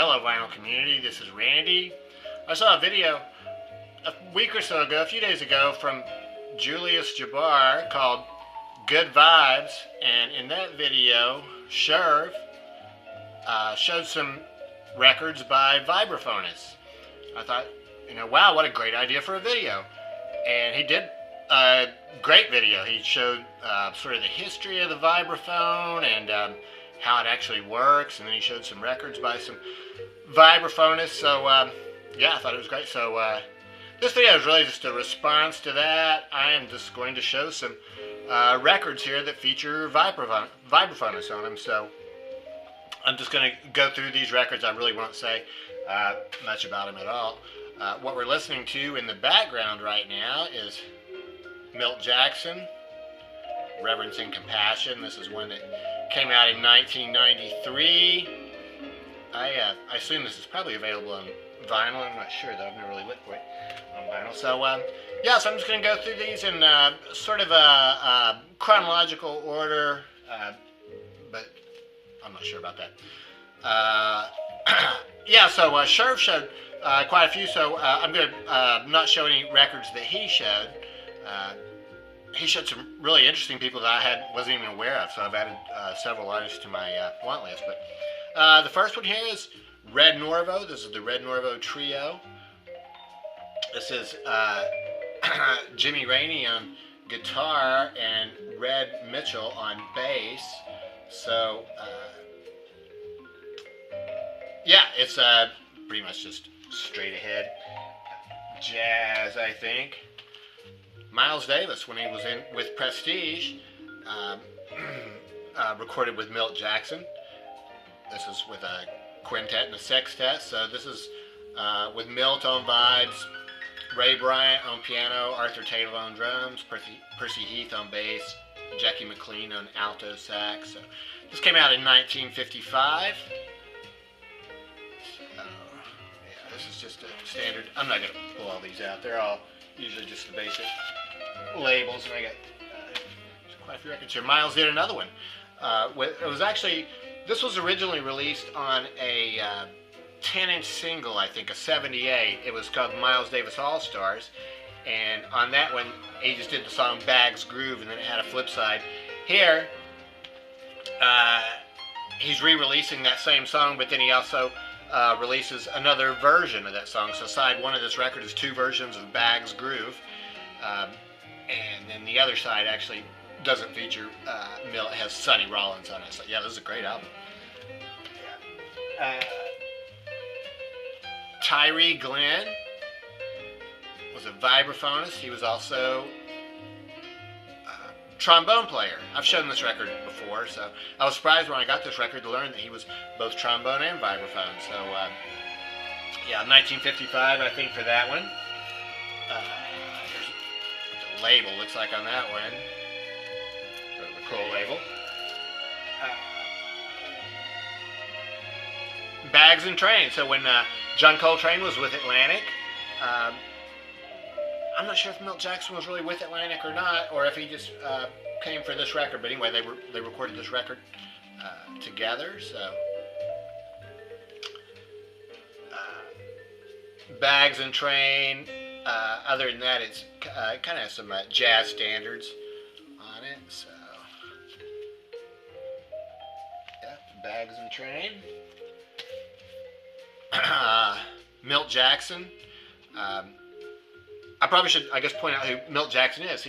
Hello vinyl community, this is Randy. I saw a video a week or so ago, a few days ago, from Julius Jabbar called Good Vibes, and in that video, Sherv showed some records by vibraphonists. I thought, wow, what a great idea for a video. And he did a great video. He showed sort of the history of the vibraphone and how it actually works, and then he showed some records by some vibraphonists. So yeah, I thought it was great. So this video is really just a response to that. I am just going to show some records here that feature vibraphonists on them. So I'm just going to go through these records. I really won't say much about them at all. What we're listening to in the background right now is Milt Jackson, Reverencing Compassion. This is one that came out in 1993. I assume this is probably available on vinyl. I'm not sure though. I've never really looked for it on vinyl. So yeah, so I'm just going to go through these in sort of a chronological order, but I'm not sure about that. Yeah, so Sherv showed quite a few, so I'm going to not show any records that he showed. He showed some really interesting people that I wasn't even aware of, so I've added several artists to my want list. But the first one here is Red Norvo. This is the Red Norvo Trio. This is Jimmy Rainey on guitar and Red Mitchell on bass. So yeah, it's pretty much just straight ahead jazz, I think. Miles Davis, when he was in with Prestige, recorded with Milt Jackson. This is with a quintet and a sextet. So this is with Milt on vibes, Ray Bryant on piano, Arthur Taylor on drums, Percy Heath on bass, Jackie McLean on alto sax. So this came out in 1955. Yeah, this is just a standard. I'm not going to pull all these out. They're all usually just the basic labels, and I got quite a few records here. Miles did another one. It was actually, this was originally released on a 10-inch single, I think, a 78. It was called Miles Davis All Stars, and on that one, he just did the song Bags Groove, and then it had a flip side. Here, he's re-releasing that same song, but then he also releases another version of that song. So side one of this record is two versions of Bags Groove, and then the other side actually doesn't feature Milt. It has Sonny Rollins on it. So yeah, this is a great album. Tyree Glenn was a vibraphonist. He was also a trombone player. I've shown this record before, so I was surprised when I got this record to learn that he was both trombone and vibraphone. So yeah, 1955, I think, for that one. Here's what the label looks like on that one. Sort of a cool label. Bags and Train. So when John Coltrane was with Atlantic, I'm not sure if Milt Jackson was really with Atlantic or not, or if he just came for this record. But anyway, they recorded this record together. So Bags and Train. Other than that, it's kind of some jazz standards on it. So yeah, Bags and Train. Milt Jackson. I probably should, I guess, point out who Milt Jackson is.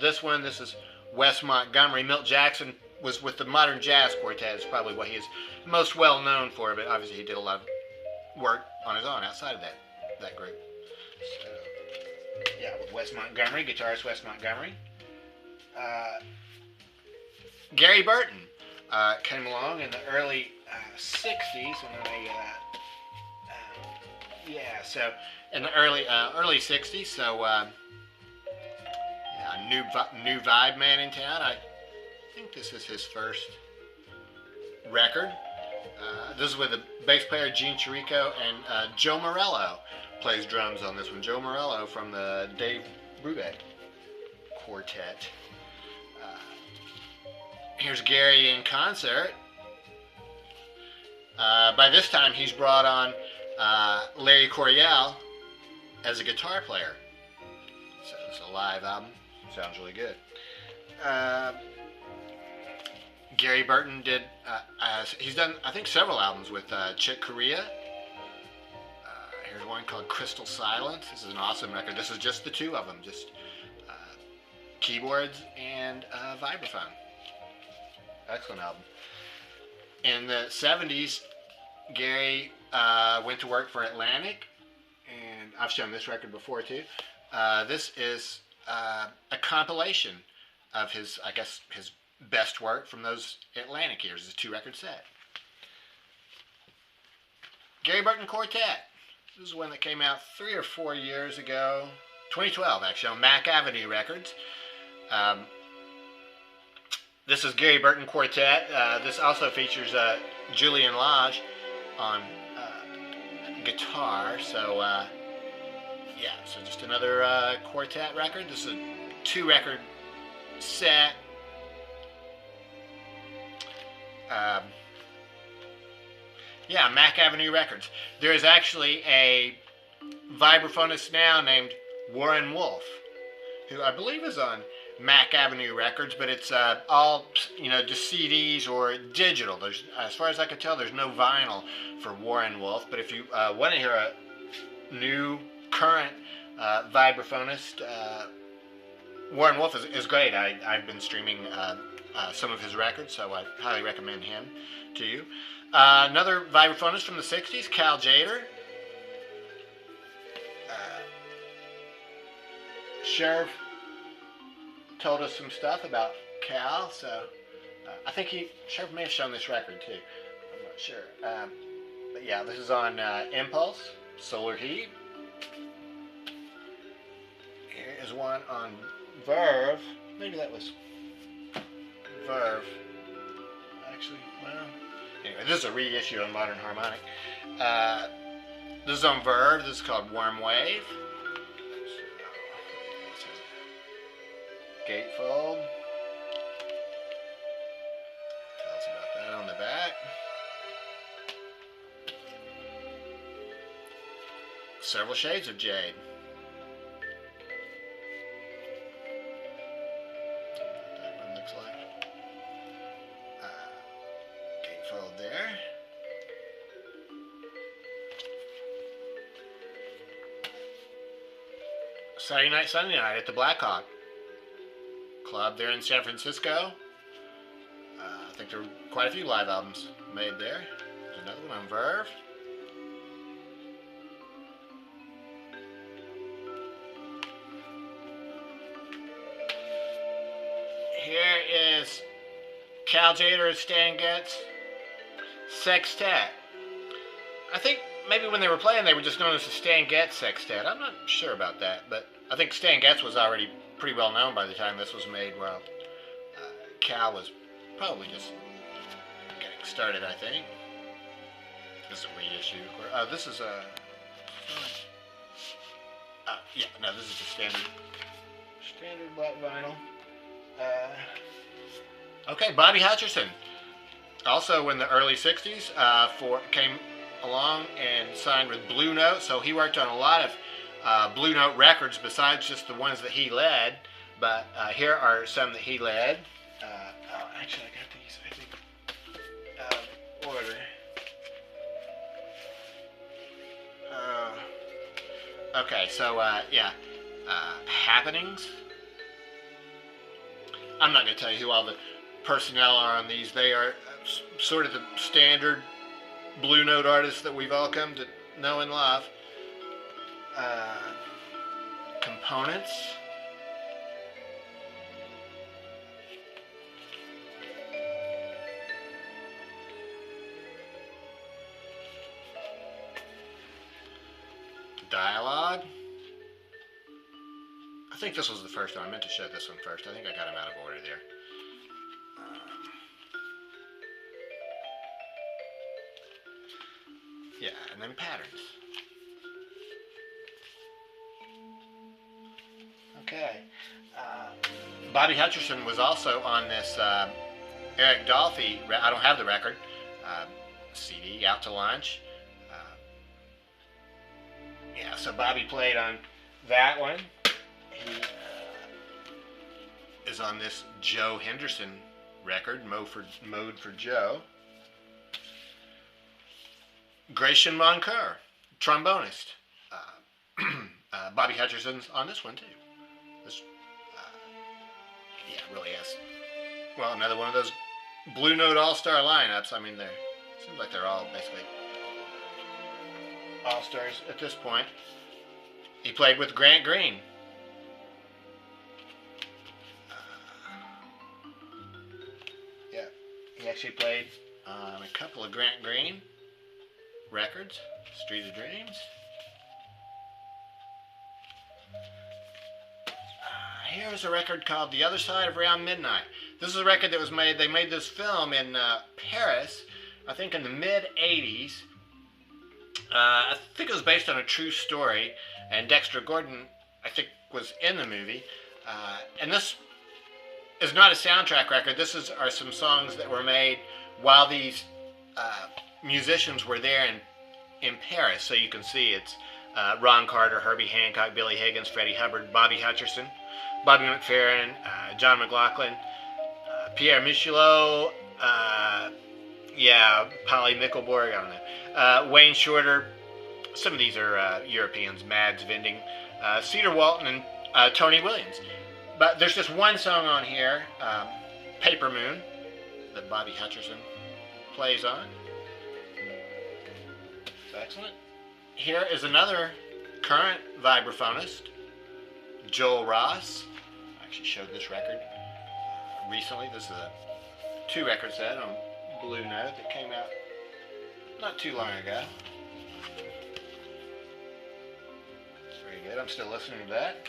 This is Wes Montgomery. Milt Jackson was with the Modern Jazz Quartet. It's probably what he is most well known for, but obviously he did a lot of work on his own outside of that group. So yeah, with Wes Montgomery, guitarist Wes Montgomery. Gary Burton came along in the early 60s, and yeah, so in the early 60s, so yeah, new vibe man in town. I think this is his first record. This is with the bass player Gene Chirico, and Joe Morello plays drums on this one. Joe Morello from the Dave Brubeck Quartet. Here's Gary in concert. By this time, he's brought on Larry Coryell as a guitar player. So it's a live album. Sounds really good. Gary Burton did, he's done, I think, several albums with Chick Corea. Here's one called Crystal Silence. This is an awesome record. This is just the two of them, just keyboards and vibraphone. Excellent album. In the 70s, Gary went to work for Atlantic, and I've shown this record before too. This is a compilation of his, I guess, his best work from those Atlantic years. It's a 2-record set. Gary Burton Quartet. This is one that came out 3 or 4 years ago. 2012, actually, on Mack Avenue Records. This is Gary Burton Quartet. This also features Julian Lodge on guitar. So, yeah, so just another quartet record. This is a 2-record set. Yeah, Mack Avenue Records. There is actually a vibraphonist now named Warren Wolf, who I believe is on Mack Avenue Records, but it's all, you know, just CDs or digital. There's, as far as I can tell, there's no vinyl for Warren Wolf. But if you want to hear a new, current vibraphonist, Warren Wolf is great. I've been streaming some of his records, so I highly recommend him to you. Another vibraphonist from the 60s, Cal Jader. Sheriff told us some stuff about Cal, so I think Sheriff may have shown this record too. I'm not sure. But yeah, this is on Impulse, Solar Heat. Here is one on Verve. Maybe that was Verve. Actually, well, anyway, this is a reissue on Modern Harmonic. This is on Verve. This is called Warm Wave. Gatefold. Tells about that on the back. Several Shades of Jade. What that one looks like. Gatefold there. Saturday Night, Sunday Night at the Blackhawk Club there in San Francisco. I think there were quite a few live albums made there. There's another one on Verve. Here is Cal Jader and Stan Getz Sextet. I think maybe when they were playing they were just known as the Stan Getz Sextet. I'm not sure about that, but I think Stan Getz was already pretty well known by the time this was made. Well, Cal was probably just getting started, I think. This is a reissue. This is a... yeah, no, this is a standard black vinyl. Okay, Bobby Hutcherson. Also in the early 60s, came along and signed with Blue Note, so he worked on a lot of Blue Note records besides just the ones that he led. But here are some that he led. Actually, I got these, I think, order. Okay, so yeah, Happenings. I'm not going to tell you who all the personnel are on these. They are sort of the standard Blue Note artists that we've all come to know and love. Components. Dialogue. I think this was the first one. I meant to show this one first. I think I got them out of order there. Yeah, and then Patterns. Okay. Bobby Hutcherson was also on this Eric Dolphy. I don't have the record. CD, Out to Lunch. Yeah, so Bobby played on that one. He is on this Joe Henderson record, Mode for Joe. Gratian Moncur, trombonist. Bobby Hutcherson's on this one too. This, yeah, really is. Well, another one of those Blue Note All-Star lineups. I mean, seems like they're all basically all-stars at this point. He played with Grant Green. Yeah, he actually played on a couple of Grant Green records. Street of Dreams. Here's a record called The Other Side of Around Midnight. This is a record that was made, they made this film in Paris, I think in the mid-'80s. I think it was based on a true story, and Dexter Gordon, I think, was in the movie. And this is not a soundtrack record. This are some songs that were made while these musicians were there in Paris. So you can see it's Ron Carter, Herbie Hancock, Billy Higgins, Freddie Hubbard, Bobby Hutcherson, Bobby McFerrin, John McLaughlin, Pierre Michelot, Polly Mickelborg, I don't know, Wayne Shorter. Some of these are Europeans, Mads Vinding, Cedar Walton, and Tony Williams. But there's just one song on here, Paper Moon, that Bobby Hutcherson plays on. It's excellent. Here is another current vibraphonist, Joel Ross. I actually showed this record recently. This is a 2-record set on Blue Note that came out not too long ago. Very good. I'm still listening to that.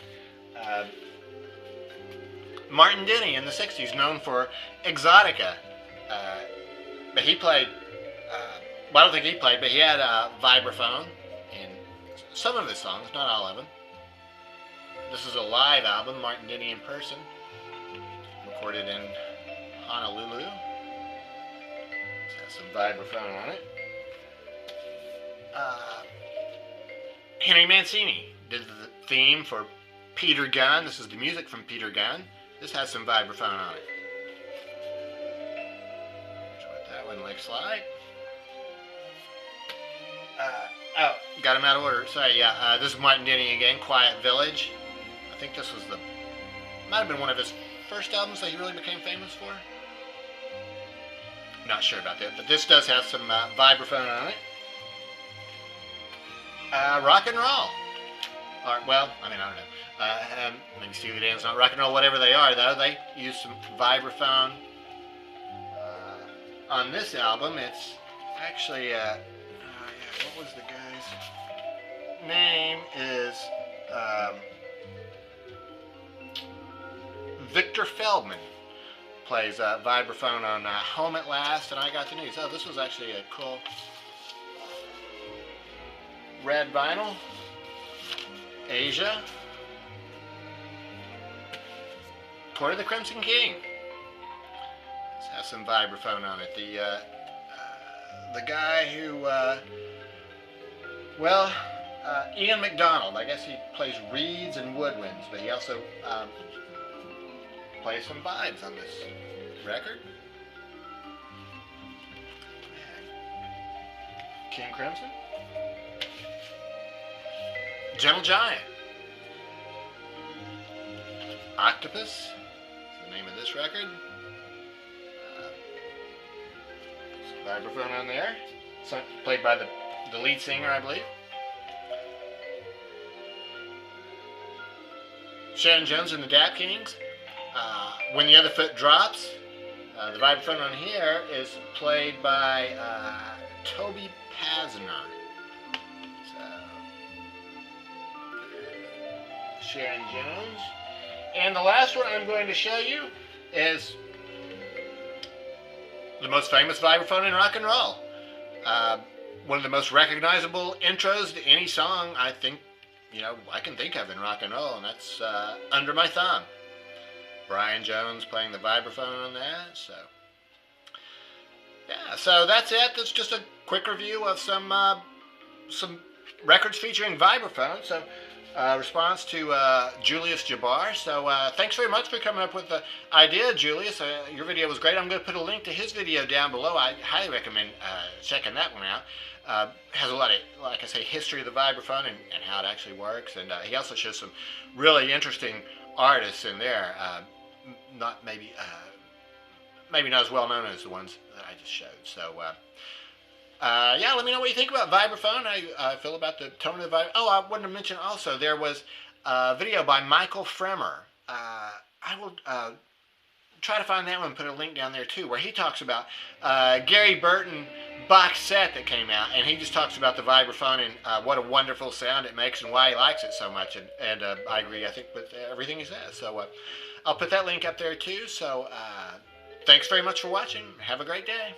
Martin Denny in the 60s, known for Exotica. But he played, well, I don't think he played, but he had a vibraphone in some of his songs, not all of them. This is a live album, Martin Denny in person, recorded in Honolulu. It has some vibraphone on it. Henry Mancini did the theme for Peter Gunn. This is the music from Peter Gunn. This has some vibraphone on it. Here's what that one looks like. Oh, got him out of order. Sorry, yeah. This is Martin Denny again, Quiet Village. I think this was might have been one of his first albums that he really became famous for. Not sure about that, but this does have some vibraphone on it. Rock and roll. Or, well, I mean, I don't know. Maybe Steely Dan's not rock and roll, whatever they are, though. They use some vibraphone. On this album, it's actually, what was the guy's name? Is Victor Feldman. Plays vibraphone on Home at Last and I Got the News. Oh, this was actually a cool red vinyl. Asia. Court of the Crimson King. This has some vibraphone on it. The guy who, Ian McDonald. I guess he plays reeds and woodwinds, but he also plays some vibes on this record. King Crimson. Gentle Giant. Octopus is the name of this record. Some vibraphone on there. Played by the lead singer, I believe. Sharon Jones and the Dap Kings. When the Other Foot Drops. The vibraphone on here is played by Toby Pasner. Sharon Jones. And the last one I'm going to show you is the most famous vibraphone in rock and roll. One of the most recognizable intros to any song I think, I can think of in rock and roll, and that's Under My Thumb. Brian Jones playing the vibraphone on that. So, yeah, so that's it. That's just a quick review of some records featuring vibraphone. So, response to Julius Jabbar. So, thanks very much for coming up with the idea, Julius. Your video was great. I'm going to put a link to his video down below. I highly recommend checking that one out. Has a lot of, like I say, history of the vibraphone and how it actually works. And he also shows some really interesting artists in there. Not maybe not as well known as the ones that I just showed. So, yeah, let me know what you think about vibraphone. How you feel about the tone of the vibraphone. Oh, I wanted to mention also there was a video by Michael Fremer. I will try to find that one and put a link down there too, where he talks about Gary Burton box set that came out, and he just talks about the vibraphone and what a wonderful sound it makes and why he likes it so much. And I agree, I think, with everything he says. So I'll put that link up there too. So thanks very much for watching. Have a great day.